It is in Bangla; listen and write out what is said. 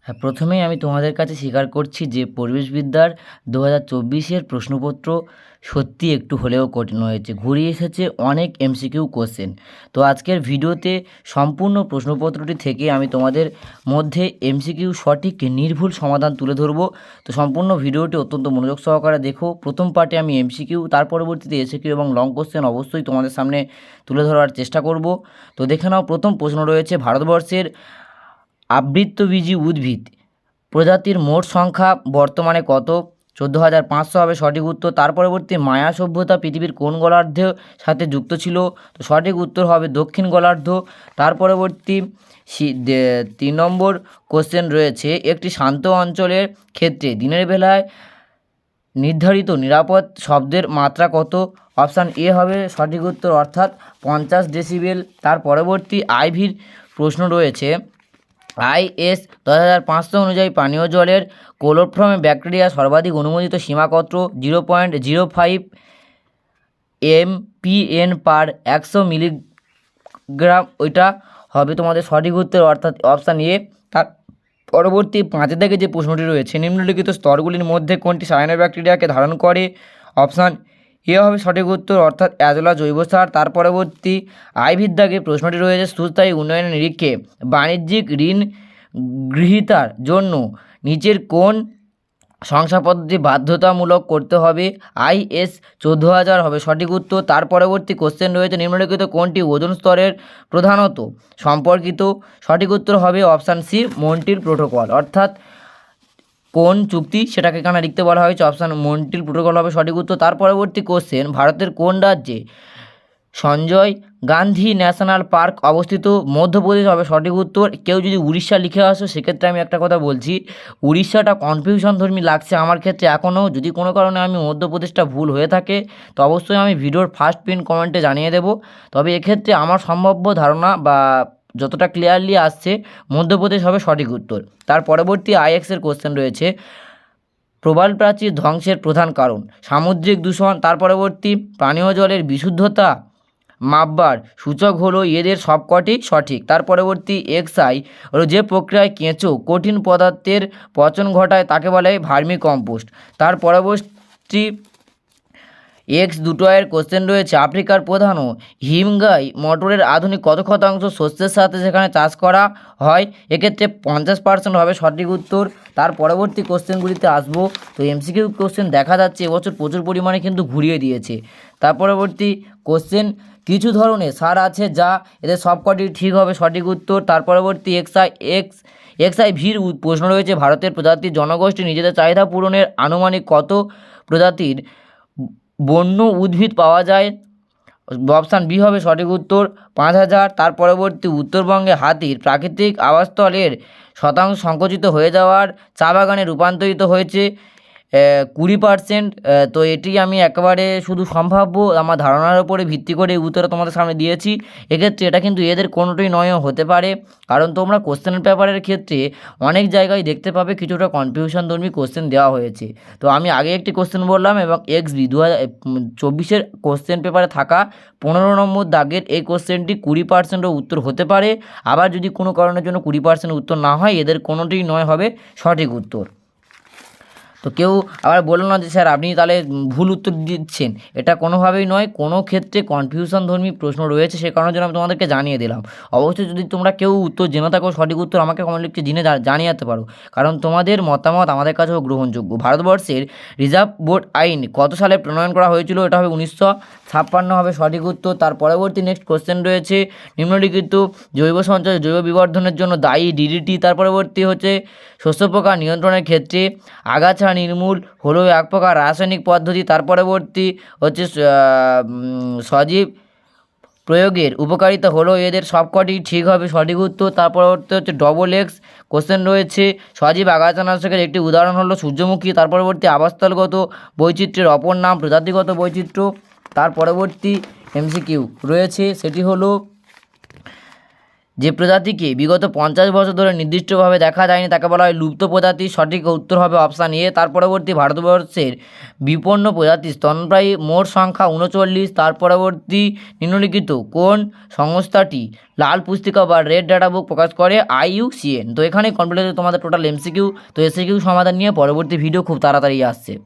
হ্যাঁ, প্রথমেই আমি তোমাদের কাছে স্বীকার করছি যে পরিবেশবিদ্যার 2024-এর প্রশ্নপত্র সত্যি একটু হলেও কঠিন হয়েছে। ঘুরিয়ে এসেছে অনেক এমসিকিউ কোশ্চেন। তো আজকের ভিডিওতে সম্পূর্ণ প্রশ্নপত্রটি থেকে আমি তোমাদের মধ্যে এমসিকিউ সঠিক নির্ভুল সমাধান তুলে ধরবো। তো সম্পূর্ণ ভিডিওটি অত্যন্ত মনোযোগ সহকারে দেখো। প্রথম পার্টে আমি এমসিকিউ, তার পরবর্তীতে এসিকিউ এবং লং কোশ্চেন অবশ্যই তোমাদের সামনে তুলে ধরার চেষ্টা করব। তো দেখে নাও, প্রথম প্রশ্ন রয়েছে, ভারতবর্ষের আবৃতবীজী উদ্ভিদ প্রজাতির মোট সংখ্যা বর্তমানে কত? 14,500 হবে সঠিক উত্তর। তার পরবর্তী, মায়া সভ্যতা পৃথিবীর কোন গোলার্ধের সাথে যুক্ত ছিল? তো সঠিক উত্তর হবে দক্ষিণ গোলার্ধ। তার পরবর্তী 3 নম্বর কোশ্চেন রয়েছে, একটি শান্ত অঞ্চলের ক্ষেত্রে দিনের বেলায় নির্ধারিত নিরাপদ শব্দের মাত্রা কত? অপশান এ হবে সঠিক উত্তর, অর্থাৎ 50 ডেসিবেল। তার পরবর্তী আইভির প্রশ্ন রয়েছে, IS 10,500 অনুযায়ী পানীয় জলের কোলোফর্মে ব্যাকটেরিয়া সর্বাধিক অনুমোদিত সীমা কত? 0.05 MPN পার 100 মিলিগ্রাম। ওইটা হবে তোমাদের সঠিক উত্তর, অর্থাৎ অপশান এ। তার পরবর্তী 5 থেকে যে প্রশ্নটি রয়েছে, নিম্নলিখিত স্তরগুলির মধ্যে কোনটি সায়ানোব্যাকটেরিয়াকে ধারণ করে? অপশান এ হবে সঠিক উত্তর, অর্থাৎ অ্যাজোলা জৈব সার। তার পরবর্তী আইভির দাগে প্রশ্নটি রয়েছে, সুস্থায়ী উন্নয়নের নিরিখে বাণিজ্যিক ঋণ গৃহীতার জন্য নিচের কোন শংসাপত্রটি বাধ্যতামূলক করতে হবে? IS 14,000 হবে সঠিক উত্তর। তার পরবর্তী কোশ্চেন রয়েছে, নিম্নলিখিত কোনটি ওজোন স্তরের প্রধানত সম্পর্কিত? সঠিক উত্তর হবে অপশান সি, মন্ট্রিল প্রোটোকল। অর্থাৎ কোন চুক্তি সেটাকে এখানে লিখতে বলা হয়েছে, অপশান মন্ট্রিল প্রোটোকল হবে সঠিক উত্তর। তার পরবর্তী কোশ্চেন, ভারতের কোন রাজ্যে সঞ্জয় গান্ধী ন্যাশনাল পার্ক অবস্থিত? মধ্যপ্রদেশ হবে সঠিক উত্তর। কেউ যদি উড়িষ্যা লিখে আসো, সেক্ষেত্রে আমি একটা কথা বলছি, উড়িষ্যাটা কনফিউশন ধর্মী লাগছে আমার ক্ষেত্রে এখনও। যদি কোনো কারণে আমি মধ্যপ্রদেশটা ভুল হয়ে থাকে, তো অবশ্যই আমি ভিডিওর ফার্স্ট পিন কমেন্টে জানিয়ে দেবো। তবে এক্ষেত্রে আমার সম্ভাব্য ধারণা বা যতটা ক্লিয়ারলি আসছে, মধ্যপ্রদেশ হবে সঠিক উত্তর। তার পরবর্তী IX-এর কোশ্চেন রয়েছে, প্রবাল প্রাচীর ধ্বংসের প্রধান কারণ সামুদ্রিক দূষণ। তার পরবর্তী, পানীয় জলের বিশুদ্ধতা মাপবার সূচক হলো এদের সবকটি সঠিক। তার পরবর্তী XI হলো যে প্রক্রিয়ায় কেঁচো কঠিন পদার্থের পচন ঘটায় তাকে বলে ভার্মি কম্পোস্ট। তার পরবর্তী X2 এর কোশ্চেন রয়েছে, আফ্রিকার প্রধান হিমগাই মটরের আধুনিক কত শতাংশ শস্যের সাথে সেখানে চাষ করা হয়? এক্ষেত্রে 50% হবে সঠিক উত্তর। তার পরবর্তী কোশ্চেনগুলিতে আসবো। তো MCQ কোশ্চেন দেখা যাচ্ছে এবছর প্রচুর পরিমাণে কিন্তু ঘুরিয়ে দিয়েছে। তার পরবর্তী কোশ্চেন, কিছু ধরনের সার আছে যা এদের সবকটি ঠিক হবে সঠিক উত্তর। তার পরবর্তী XIVর প্রশ্ন রয়েছে, ভারতের প্রজাতির জনগোষ্ঠী নিজেদের চাহিদা পূরণের আনুমানিক কত প্রজাতির বন্য উদ্ভিদ পাওয়া যায়? অপশান বি হবে সঠিক উত্তর, 5,000। তার পরবর্তী, উত্তরবঙ্গে হাতির প্রাকৃতিক আবাসস্থলের শতাংশ সংকুচিত হয়ে যাওয়ার চা বাগানে রূপান্তরিত হয়েছে 20%। তো এটি আমি একেবারে শুধু সম্ভাব্য আমার ধারণার উপরে ভিত্তি করে উত্তরটা তোমাদের সামনে দিয়েছি। এক্ষেত্রে এটা কিন্তু এদের কোনোটাই নয়ও হতে পারে, কারণ তোমরা কোশ্চেনের পেপারের ক্ষেত্রে অনেক জায়গায় দেখতে পাবে কিছুটা কনফিউশনধর্মী কোশ্চেন দেওয়া হয়েছে। তো আমি আগে একটি কোশ্চেন বললাম, এবং XB 2024-এর কোশ্চেন পেপারে থাকা 15 নম্বর দাগের এই কোশ্চেনটি 20%ও উত্তর হতে পারে। আবার যদি কোনো কারণের জন্য 20% উত্তর না হয়, এদের কোনোটিই নয় হবে সঠিক উত্তর। তো কেউ আবার বললো না যে স্যার আপনি তাহলে ভুল উত্তর দিচ্ছেন, এটা কোনোভাবেই নয়। কোনো ক্ষেত্রে কনফিউশনধর্মী প্রশ্ন রয়েছে, সে কারণের জন্য আমি তোমাদেরকে জানিয়ে দিলাম। অবশ্যই যদি তোমরা কেউ উত্তর জেনে থাকো, সঠিক উত্তর আমাকে কমেন্ট লিখে জানিয়ে যেতে পারো, কারণ তোমাদের মতামত আমাদের কাছেও গ্রহণযোগ্য। ভারতবর্ষের রিজার্ভ বোর্ড আইন কত সালে প্রণয়ন করা হয়েছিল? এটা হবে 1956 হবে সঠিক উত্তর। তার পরবর্তী নেক্সট কোশ্চেন রয়েছে, নিম্নলিখিত জৈব সঞ্চয় জৈব বিবর্ধনের জন্য দায়ী DDT। তার পরবর্তী হচ্ছে, শস্য পোকা নিয়ন্ত্রণের ক্ষেত্রে আগাছা নির্মূল হলো এক প্রকার রাসায়নিক পদ্ধতি। তার পরবর্তী হচ্ছে, সজীব প্রয়োগের উপকারিতা হলো এদের সবকটি ঠিক হবে সঠিক উত্তর। তার পরবর্তী হচ্ছে XX কোশ্চেন রয়েছে, সজীব আগাছানাশকের একটি উদাহরণ হলো সূর্যমুখী। তার পরবর্তী, আবাসস্থলগত বৈচিত্র্যের অপর নাম প্রজাতিগত যে প্রজাতিকে বিগত 50 বছর ধরে নির্দিষ্টভাবে দেখা যায়নি তাকে বলা হয় লুপ্ত প্রজাতি। সঠিক উত্তর হবে অপশান এ। তার পরবর্তী ভারতবর্ষের বিপন্ন প্রজাতি স্তন্যপায়ী মোট সংখ্যা 39। তার পরবর্তী নিম্নলিখিত কোন সংস্থাটি লাল পুস্তিকা বা রেড ডাটা বুক প্রকাশ করে? IUCN। তো এখানেই কমপ্লিট হচ্ছে তোমাদের টোটাল MCQ। তো এসিকিউ সমাধান নিয়ে পরবর্তী ভিডিও খুব তাড়াতাড়ি আসছে।